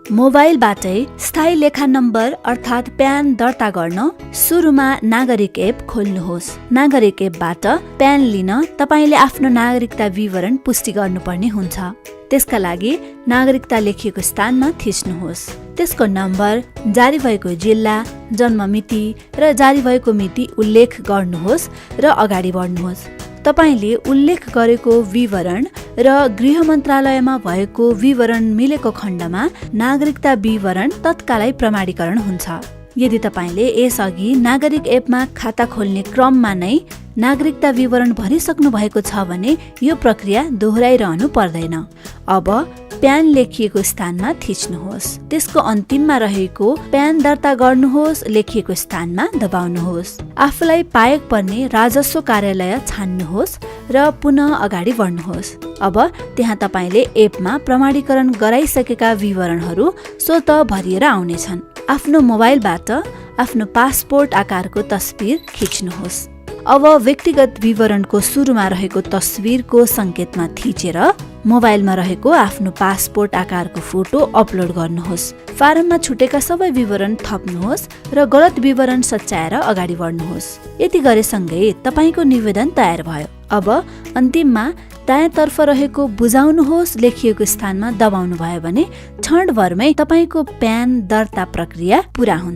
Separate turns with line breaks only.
मोबाइलबाटै स्थायी लेखा नम्बर अर्थात् प्यान दर्ता गर्न सुरुमा नागरिक एप खोल्नुहोस्। नागरिक एपबाट प्यान लिन तपाईले आफ्नो नागरिकता विवरण पुष्टि गर्नुपर्ने हुन्छ। त्यसका लागि नागरिकता लेखिएको स्थानमा थिच्नुहोस्। त्यसको नम्बर, जारी भएको जिल्ला, जन्ममिति र जारी भएको मिति उल्लेख गर्नुहोस् र अगाडि बढ्नुहोस्। तपाईले उल्लेख गरेको विवरण र गृह मन्त्रालयमा भएको विवरण मिलेको खण्डमा नागरिकता विवरण तत्कालै प्रमाणीकरण हुन्छ। यदि तपाईले यसअघि नागरिक एपमा खाता खोल्ने क्रममा नै नागरिकता विवरण भरिसक्नु भएको छ भने यो प्रक्रिया दोहोऱ्याइरहनु पर्दैन। अब प्यान लेखिएको स्थानमा थिच्नुहोस्। त्यसको अन्तिममा रहेको प्यान दर्ता गर्नुहोस् लेखिएको स्थानमा दबाउनुहोस्। आफूलाई पाएक पर्ने राजस्व कार्यालय छान्नुहोस् र पुनः अगाडि बढ्नुहोस्। अब त्यहाँ तपाईले एपमा प्रमाणीकरण गराइसकेका विवरणहरू स्वत भरिएर आउनेछन्। आफ्नो मोबाइलबाट आफ्नो पासपोर्ट आकारको तस्बिर खिच्नुहोस्। अब व्यक्तिगत विवरणको सुरुमा रहेको तस्बिरको संकेतमा थिचेर मोबाइलमा रहेको आफ्नो पासपोर्ट आकारको फोटो अपलोड गर्नुहोस्। फारममा छुटेका सबै विवरण थप्नुहोस् र गलत विवरण सच्याएर अगाडि बढ्नुहोस्। यति गरेसँगै तपाईको निवेदन तयार भयो। अब अन्तिममा दायाँतर्फ रहेको बुझाउनुहोस् लेखिएको स्थानमा दबाउनु भयो भने क्षणभरमै तपाईको प्यान दर्ता प्रक्रिया पूरा हुन्छ।